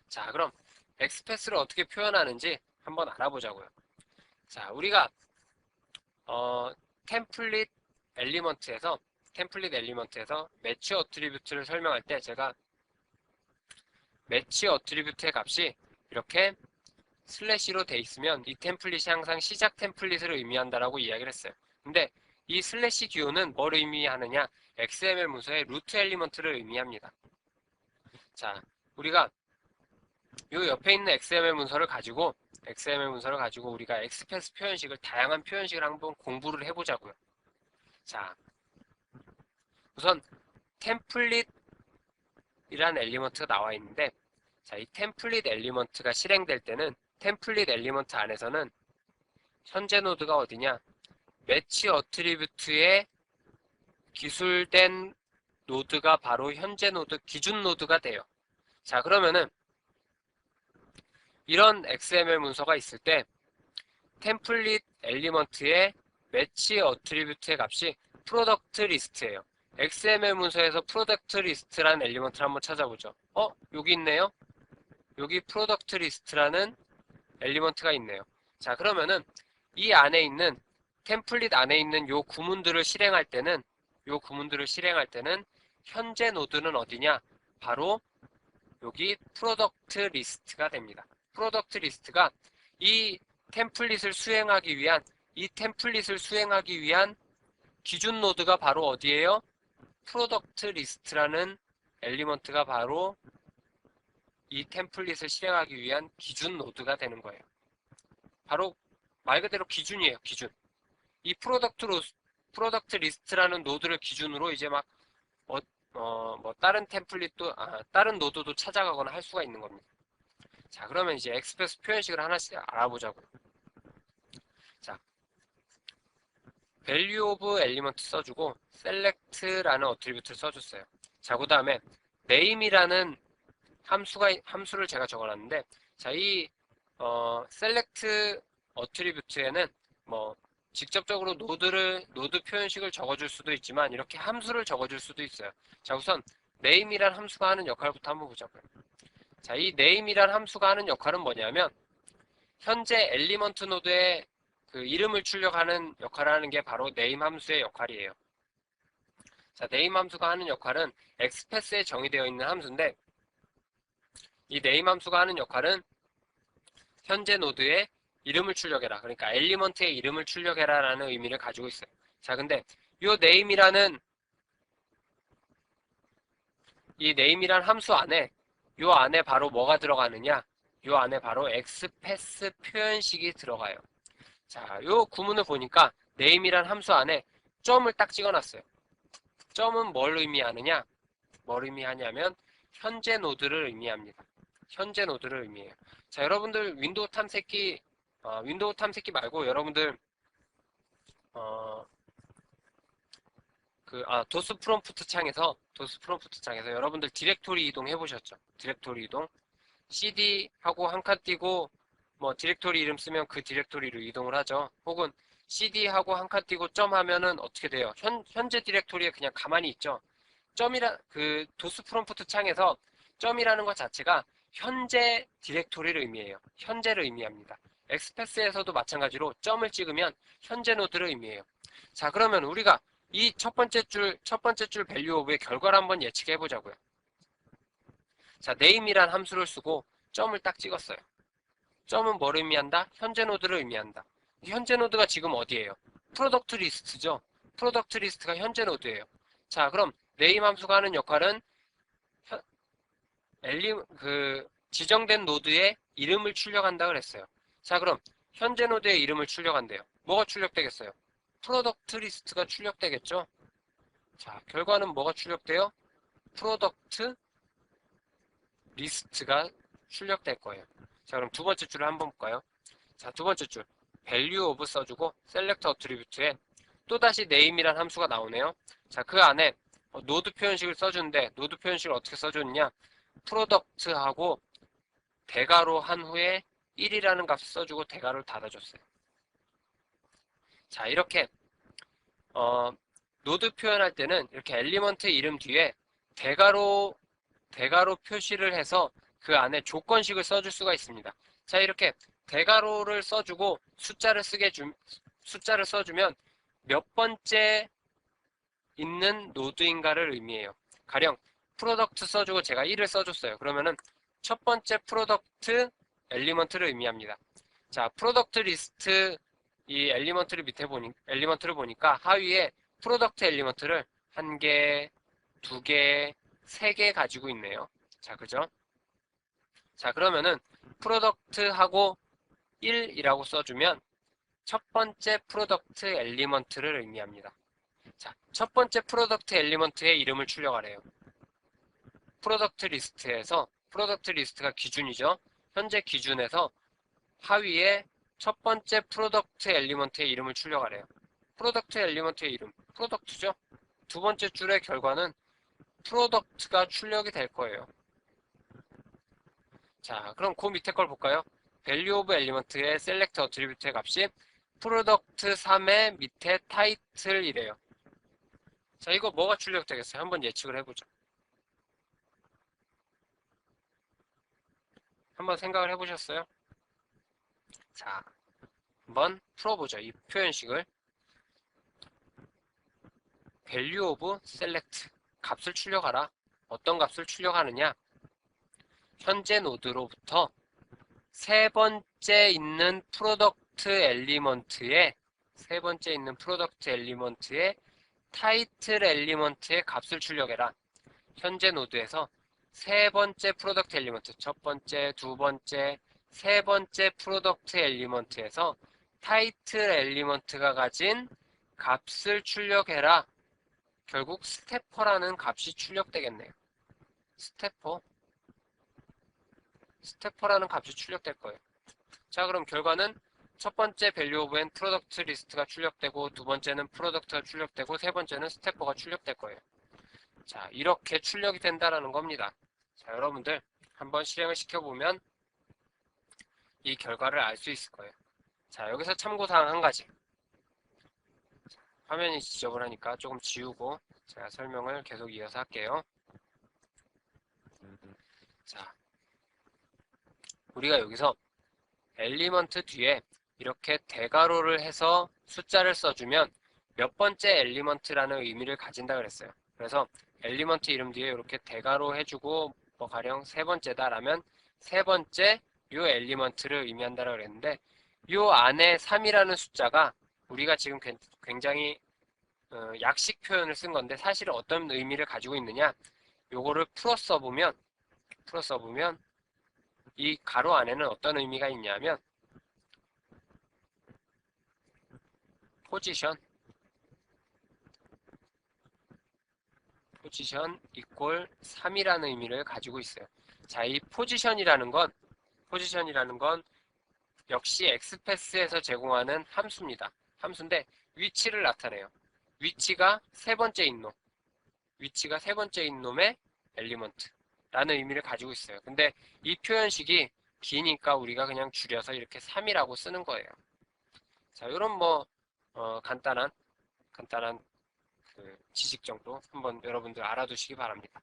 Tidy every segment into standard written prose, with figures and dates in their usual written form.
자, 그럼 엑스패스를 어떻게 표현하는지 한번 알아보자고요. 자, 우리가 템플릿 엘리먼트에서 매치 어트리뷰트를 설명할 때 제가 매치 어트리뷰트의 값이 이렇게 슬래시로 돼 있으면 이 템플릿이 항상 시작 템플릿을 의미한다라고 이야기를 했어요. 근데 이 슬래시 기호는 뭘 의미하느냐? XML 문서의 루트 엘리먼트를 의미합니다. 자, 우리가 이 옆에 있는 XML 문서를 가지고 우리가 엑스패스 표현식을 다양한 표현식을 한번 공부를 해보자고요. 자, 우선 템플릿이라는 엘리먼트가 나와 있는데, 자, 이 템플릿 엘리먼트가 실행될 때는 템플릿 엘리먼트 안에서는 현재 노드가 어디냐? 매치 어트리뷰트에 기술된 노드가 바로 현재 노드, 기준 노드가 돼요. 자, 그러면은 이런 XML 문서가 있을 때 템플릿 엘리먼트의 매치 어트리뷰트의 값이 프로덕트 리스트예요. XML 문서에서 프로덕트 리스트라는 엘리먼트를 한번 찾아보죠. 여기 있네요. 여기 프로덕트 리스트라는 엘리먼트가 있네요. 자, 그러면은 이 안에 있는 템플릿 안에 있는 요 구문들을 실행할 때는 현재 노드는 어디냐? 바로 여기 프로덕트 리스트가 됩니다. 프로덕트 리스트가 이 템플릿을 수행하기 위한 기준 노드가 바로 어디예요? 프로덕트 리스트라는 엘리먼트가 바로 이 템플릿을 실행하기 위한 기준 노드가 되는 거예요. 바로 말 그대로 기준이에요. 기준. 이 프로덕트 리스트라는 노드를 기준으로 이제 막 뭐 다른 다른 노드도 찾아가거나 할 수가 있는 겁니다. 자, 그러면 이제 엑스프레스 표현식을 하나씩 알아보자고요. 자, value of element 써주고 select라는 어트리뷰트를 써줬어요. 자, 그 다음에 name이라는 함수를 제가 적어놨는데, 자, 이 select 어트리뷰트에는 뭐 직접적으로 노드 표현식을 적어줄 수도 있지만 이렇게 함수를 적어줄 수도 있어요. 자, 우선 name이란 함수가 하는 역할부터 한번 보자고요. 자, 이 name이란 함수가 하는 역할은 뭐냐면 현재 엘리먼트 노드의 그 이름을 출력하는 역할을 하는 게 바로 name 함수의 역할이에요. 자, name 함수가 하는 역할은 엑스패스에 정의되어 있는 함수인데, 이 name 함수가 하는 역할은 현재 노드의 이름을 출력해라. 그러니까 엘리먼트의 이름을 출력해라 라는 의미를 가지고 있어요. 자, 근데 이 name이라는 함수 안에 요 안에 바로 뭐가 들어가느냐? 요 안에 바로 엑스패스 표현식이 들어가요. 자, 요 구문을 보니까 name이란 함수 안에 점을 딱 찍어놨어요. 점은 뭘 의미하느냐? 뭘 의미하냐면 현재 노드를 의미합니다. 현재 노드를 의미해요. 자, 여러분들 윈도우 탐색기 말고 여러분들 도스 프롬프트 창에서 여러분들 디렉토리 이동 해보셨죠? 디렉토리 이동 cd 하고 한 칸 띄고 뭐 디렉토리 이름 쓰면 그 디렉토리로 이동을 하죠. 혹은 cd 하고 한 칸 띄고 점 하면은 어떻게 돼요? 현재 디렉토리에 그냥 가만히 있죠. 그 도스 프롬프트 창에서 점이라는 것 자체가 현재 디렉토리를 의미해요. 현재를 의미합니다. 엑스패스에서도 마찬가지로 점을 찍으면 현재 노드를 의미해요. 자, 그러면 우리가 이 첫 번째 줄 value of의 결과를 한번 예측해 보자고요. 자, name이란 함수를 쓰고 점을 딱 찍었어요. 점은 뭘 의미한다? 현재 노드를 의미한다. 현재 노드가 지금 어디예요? 프로덕트 리스트죠. 프로덕트 리스트가 현재 노드예요. 자, 그럼 name 함수가 하는 역할은 지정된 노드의 이름을 출력한다 그랬어요. 자, 그럼 현재 노드의 이름을 출력한대요. 뭐가 출력되겠어요? 프로덕트 리스트가 출력되겠죠. 자, 결과는 뭐가 출력돼요? 프로덕트 리스트가 출력될 거예요. 자, 그럼 두 번째 줄을 한번 볼까요? 자, 두 번째 줄 value of 써주고 select attribute에 또다시 name이란 함수가 나오네요. 자, 그 안에 노드 표현식을 써주는데 노드 표현식을 어떻게 써줬느냐? 프로덕트하고 대괄호 한 후에 1이라는 값을 써주고 대괄호를 닫아줬어요. 자, 이렇게 노드 표현할 때는 이렇게 엘리먼트 이름 뒤에 대괄호 표시를 해서 그 안에 조건식을 써줄 수가 있습니다. 자, 이렇게 대괄호를 써주고 숫자를 써주면 몇 번째 있는 노드인가를 의미해요. 가령 프로덕트 써주고 제가 1을 써줬어요. 그러면은 첫 번째 프로덕트 엘리먼트를 의미합니다. 자, 프로덕트 리스트 이 엘리먼트를 보니까 하위에 프로덕트 엘리먼트를 1개, 2개, 3개 가지고 있네요. 자, 그죠? 자, 그러면은 프로덕트하고 1이라고 써주면 첫 번째 프로덕트 엘리먼트를 의미합니다. 자, 첫 번째 프로덕트 엘리먼트의 이름을 출력하래요. 프로덕트 리스트가 기준이죠. 현재 기준에서 하위에 첫 번째 프로덕트 엘리먼트의 이름을 출력하래요. 프로덕트 엘리먼트의 이름, 프로덕트죠. 두 번째 줄의 결과는 프로덕트가 출력이 될 거예요. 자, 그럼 그 밑에 걸 볼까요? value of element의 select attribute의 값이 프로덕트 3의 밑에 타이틀이래요. 자, 이거 뭐가 출력되겠어요? 한번 예측을 해보죠. 한번 생각을 해보셨어요? 자, 한번 풀어보죠. 이 표현식을. value of select 값을 출력하라. 어떤 값을 출력하느냐? 현재 노드로부터 세 번째 있는 프로덕트 엘리먼트의 타이틀 엘리먼트의 값을 출력해라. 현재 노드에서 세 번째 프로덕트 엘리먼트, 첫 번째, 두 번째, 세 번째 프로덕트 엘리먼트에서 타이틀 엘리먼트가 가진 값을 출력해라. 결국 스태퍼라는 값이 출력되겠네요. 스태퍼라는 값이 출력될 거예요. 자, 그럼 결과는 첫 번째 value of n 프로덕트 리스트가 출력되고, 두 번째는 프로덕트가 출력되고, 세 번째는 스태퍼가 출력될 거예요. 자, 이렇게 출력이 된다라는 겁니다. 자, 여러분들 한번 실행을 시켜보면 이 결과를 알 수 있을 거예요. 자, 여기서 참고사항 한 가지. 화면이 지저분하니까 조금 지우고 제가 설명을 계속 이어서 할게요. 자, 우리가 여기서 엘리먼트 뒤에 이렇게 대괄호를 해서 숫자를 써주면 몇 번째 엘리먼트라는 의미를 가진다 그랬어요. 그래서 엘리먼트 이름 뒤에 이렇게 대괄호 해주고 뭐 가령 세 번째다 라면 세 번째 요 엘리먼트를 의미한다고 그랬는데, 요 안에 3이라는 숫자가 우리가 지금 굉장히 약식 표현을 쓴 건데 사실은 어떤 의미를 가지고 있느냐, 요거를 풀어 써보면 이 가로 안에는 어떤 의미가 있냐면 포지션 이꼴 3이라는 의미를 가지고 있어요. 자, 이 포지션이라는 건 역시 엑스패스에서 제공하는 함수입니다. 함수인데 위치를 나타내요. 위치가 세 번째 인놈의 엘리먼트라는 의미를 가지고 있어요. 근데 이 표현식이 기니까 우리가 그냥 줄여서 이렇게 3이라고 쓰는 거예요. 자, 이런 간단한 그 지식 정도 한번 여러분들 알아두시기 바랍니다.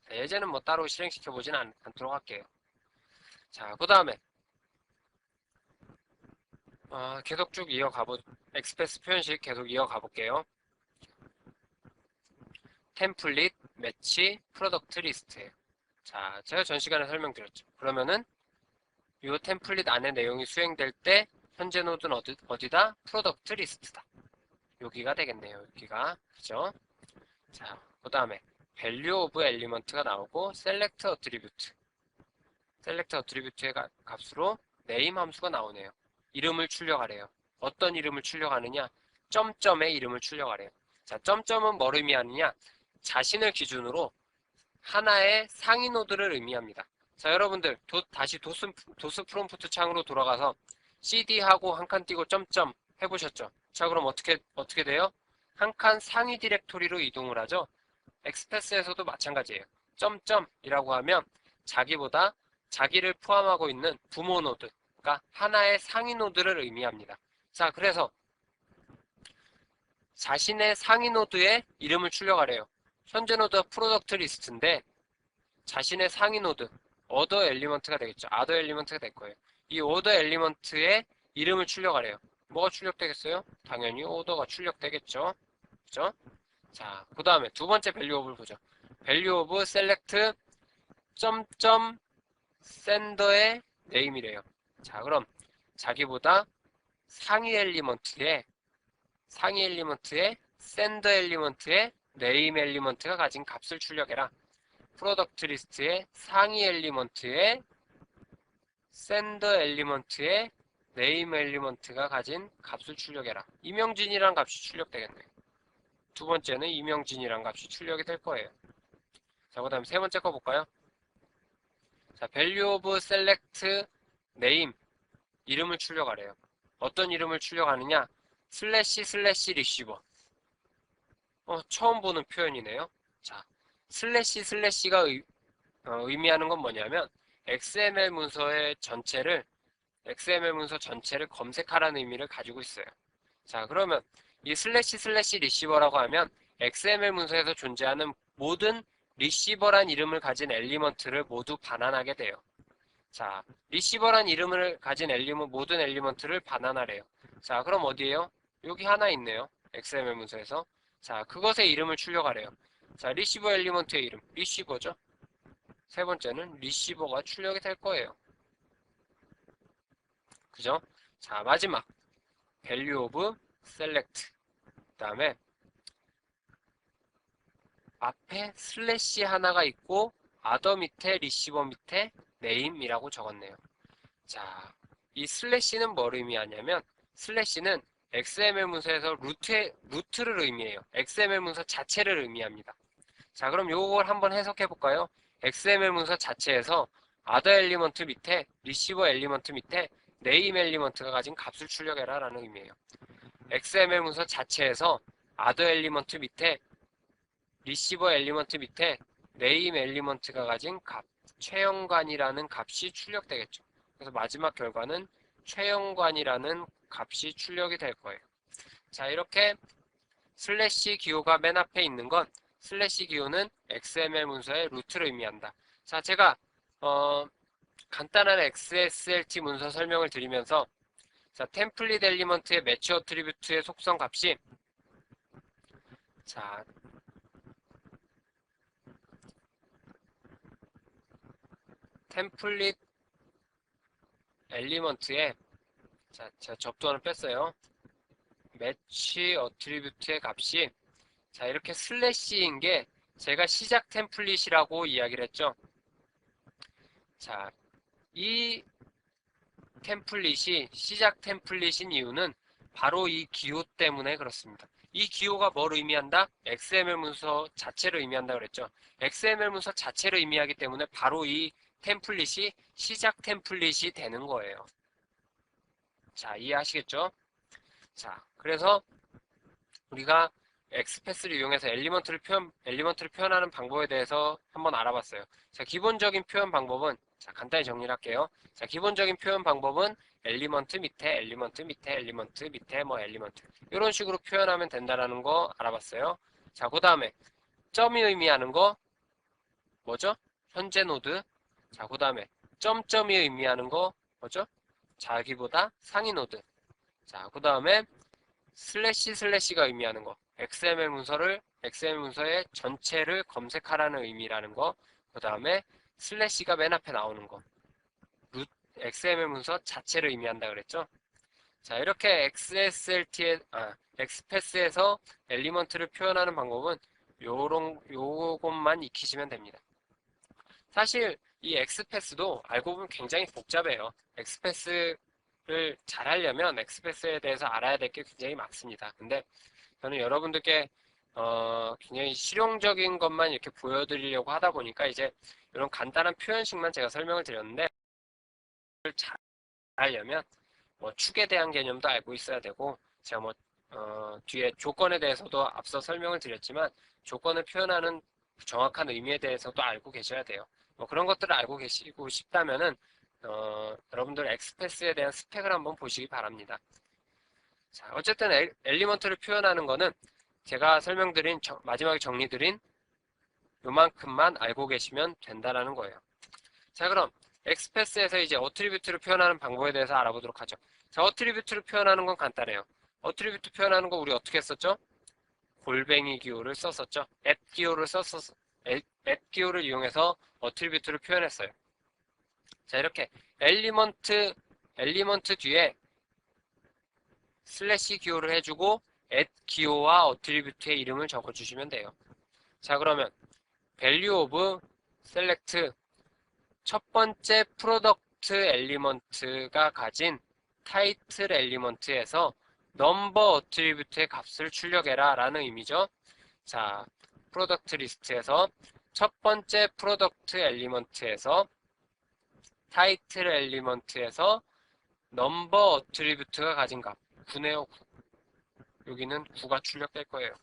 자, 예제는 뭐 따로 실행시켜 보진 않도록 할게요. 자, 그 다음에 계속 쭉 엑스패스 표현식 계속 이어가 볼게요. 템플릿, 매치, 프로덕트 리스트예요. 자, 제가 전 시간에 설명드렸죠. 그러면은 이 템플릿 안에 내용이 수행될 때 현재 노드는 어디다? 프로덕트 리스트다. 여기가 되겠네요. 여기가. 그죠? 자, 그 다음에 value of element가 나오고 select attribute의 값으로 name 함수가 나오네요. 이름을 출력하래요. 어떤 이름을 출력하느냐? 점점의 이름을 출력하래요. 자, 점점은 뭘 의미하느냐? 자신을 기준으로 하나의 상위 노드를 의미합니다. 자, 여러분들 다시 도스 프롬프트 창으로 돌아가서 cd하고 한 칸 띄고 점점 해보셨죠? 자, 그럼 어떻게 돼요? 한 칸 상위 디렉토리로 이동을 하죠. 엑스패스에서도 마찬가지예요. 점점이라고 하면 자기를 포함하고 있는 부모 노드, 그러니까 하나의 상위 노드를 의미합니다. 자, 그래서 자신의 상위 노드의 이름을 출력하래요. 현재 노드가 프로덕트 리스트인데 자신의 상위 노드, 어더 엘리먼트가 되겠죠. 아더 엘리먼트가 될 거예요. 이 오더 엘리먼트의 이름을 출력하래요. 뭐가 출력되겠어요? 당연히 오더가 출력되겠죠. 그죠? 자, 그 다음에 두 번째 밸류 오브를 보죠. 밸류 오브 셀렉트 점점 센더의 네임이래요. 자, 그럼 자기보다 상위 엘리먼트의 센더 엘리먼트의 네임 엘리먼트가 가진 값을 출력해라. 프로덕트 리스트의 상위 엘리먼트의 센더 엘리먼트의 네임 엘리먼트가 가진 값을 출력해라. 이명진이란 값이 출력되겠네요. 두 번째는 이명진이란 값이 출력이 될 거예요. 자, 그 다음에 세 번째 거 볼까요? 자, value of select name 이름을 출력하래요. 어떤 이름을 출력하느냐? 슬래시 슬래시 리시버. 처음 보는 표현이네요. 자, 슬래시 슬래시가 의미하는 건 뭐냐면 XML 문서 전체를 검색하라는 의미를 가지고 있어요. 자, 그러면 이 슬래시 슬래시 리시버라고 하면 XML 문서에서 존재하는 모든 리시버란 이름을 가진 엘리먼트를 모두 반환하게 돼요. 자, 리시버란 이름을 가진 모든 엘리먼트를 반환하래요. 자, 그럼 어디에요? 여기 하나 있네요. XML 문서에서. 자, 그것의 이름을 출력하래요. 자, 리시버 엘리먼트의 이름, 리시버죠. 세 번째는 리시버가 출력이 될 거예요. 그죠? 자, 마지막 value of select. 그 다음에 앞에 슬래시 하나가 있고 other 밑에 리시버 밑에 name이라고 적었네요. 자, 이 슬래시는 뭘 의미하냐면 슬래시는 XML 문서에서 루트를 의미해요. XML 문서 자체를 의미합니다. 자, 그럼 요걸 한번 해석해 볼까요? XML 문서 자체에서 other 엘리먼트 밑에 리시버 엘리먼트 밑에 name 엘리먼트가 가진 값을 출력해라 라는 의미예요. XML 문서 자체에서 other 엘리먼트 밑에 리시버 엘리먼트 밑에 name 엘리먼트가 가진 값, 최영관이라는 값이 출력되겠죠. 그래서 마지막 결과는 최영관이라는 값이 출력이 될 거예요. 자, 이렇게 슬래시 기호가 맨 앞에 있는 건 슬래시 기호는 XML 문서의 루트를 의미한다. 자, 제가 간단한 XSLT 문서 설명을 드리면서 자, 템플릿 엘리먼트의 매치 어트리뷰트의 속성 값이 자, 템플릿 엘리먼트의 자, 제가 접두어는 뺐어요. 매치 어트리뷰트의 값이 자, 이렇게 슬래시인 게 제가 시작 템플릿이라고 이야기를 했죠. 자, 이 템플릿이 시작 템플릿인 이유는 바로 이 기호 때문에 그렇습니다. 이 기호가 뭘 의미한다? XML 문서 자체를 의미한다 그랬죠. XML 문서 자체를 의미하기 때문에 바로 이 템플릿이 시작 템플릿이 되는 거예요. 자, 이해하시겠죠? 자, 그래서 우리가 엑스패스를 이용해서 엘리먼트를 표현하는 방법에 대해서 한번 알아봤어요. 자, 기본적인 표현 방법은 자, 간단히 정리를 할게요. 자, 기본적인 표현 방법은 엘리먼트 밑에 뭐 엘리먼트 이런 식으로 표현하면 된다라는 거 알아봤어요. 자, 그 다음에 점이 의미하는 거 뭐죠? 현재 노드. 자, 그 다음에 점점이 의미하는 거 뭐죠? 자기보다 상위 노드. 자, 그 다음에 슬래시가 의미하는 거. XML 문서의 전체를 검색하라는 의미라는 거. 그 다음에 슬래시가 맨 앞에 나오는 거. XML 문서 자체를 의미한다 그랬죠? 자, 이렇게 엑스패스에서 엘리먼트를 표현하는 방법은 요것만 익히시면 됩니다. 사실 이 엑스패스도 알고 보면 굉장히 복잡해요. 엑스패스를 잘 하려면 엑스패스에 대해서 알아야 될 게 굉장히 많습니다. 근데 저는 여러분들께 굉장히 실용적인 것만 이렇게 보여드리려고 하다 보니까 이제 이런 간단한 표현식만 제가 설명을 드렸는데 잘 하려면 뭐 축에 대한 개념도 알고 있어야 되고 제가 뒤에 조건에 대해서도 앞서 설명을 드렸지만 조건을 표현하는 정확한 의미에 대해서도 알고 계셔야 돼요. 뭐 그런 것들을 알고 계시고 싶다면은 여러분들 엑스패스에 대한 스펙을 한번 보시기 바랍니다. 자, 어쨌든 엘리먼트를 표현하는 거는 제가 설명드린 마지막에 정리드린 요만큼만 알고 계시면 된다라는 거예요. 자, 그럼 엑스패스에서 이제 어트리뷰트를 표현하는 방법에 대해서 알아보도록 하죠. 자, 어트리뷰트를 표현하는 건 간단해요. 어트리뷰트 표현하는 거 우리 어떻게 했었죠? 골뱅이 기호를 썼었죠. 앱 기호를 썼었, 앱 기호를 이용해서 어트리뷰트를 표현했어요. 자, 이렇게 엘리먼트 뒤에 슬래시 기호를 해주고 앱 기호와 어트리뷰트의 이름을 적어주시면 돼요. 자, 그러면 value of select 첫 번째 프로덕트 엘리먼트가 가진 타이틀 엘리먼트에서 넘버 어트리뷰트의 값을 출력해라 라는 의미죠. 자, 프로덕트 리스트에서 첫 번째 프로덕트 엘리먼트에서 타이틀 엘리먼트에서 넘버 어트리뷰트가 가진 값 9네요. 9. 여기는 9가 출력될 거예요.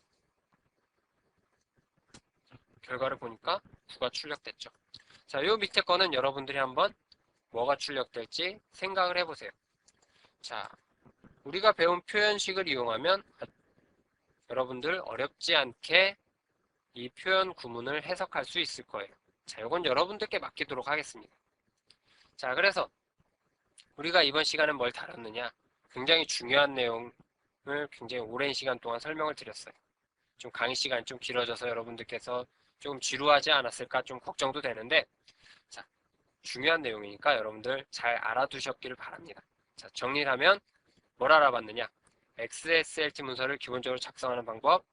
결과를 보니까 9가 출력됐죠. 자, 요 밑에 거는 여러분들이 한번 뭐가 출력될지 생각을 해보세요. 자, 우리가 배운 표현식을 이용하면 여러분들 어렵지 않게 이 표현 구문을 해석할 수 있을 거예요. 자, 이건 여러분들께 맡기도록 하겠습니다. 자, 그래서 우리가 이번 시간에 뭘 다뤘느냐? 굉장히 중요한 내용을 굉장히 오랜 시간 동안 설명을 드렸어요. 좀 강의 시간이 좀 길어져서 여러분들께서 조금 지루하지 않았을까 좀 걱정도 되는데, 자, 중요한 내용이니까 여러분들 잘 알아두셨기를 바랍니다. 자, 정리를 하면 뭘 알아봤느냐? XSLT 문서를 기본적으로 작성하는 방법,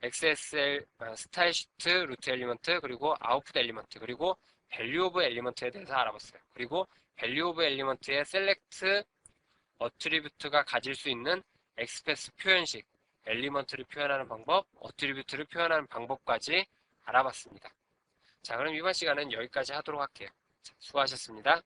XSL 스타일 시트, 루트 엘리먼트, 그리고 아웃풋 엘리먼트, 그리고 밸류 오브 엘리먼트에 대해서 알아봤어요. 그리고 밸류 오브 엘리먼트의 셀렉트 어트리뷰트가 가질 수 있는 엑스패스 표현식, 엘리먼트를 표현하는 방법, 어트리뷰트를 표현하는 방법까지 알아봤습니다. 자, 그럼 이번 시간은 여기까지 하도록 할게요. 자, 수고하셨습니다.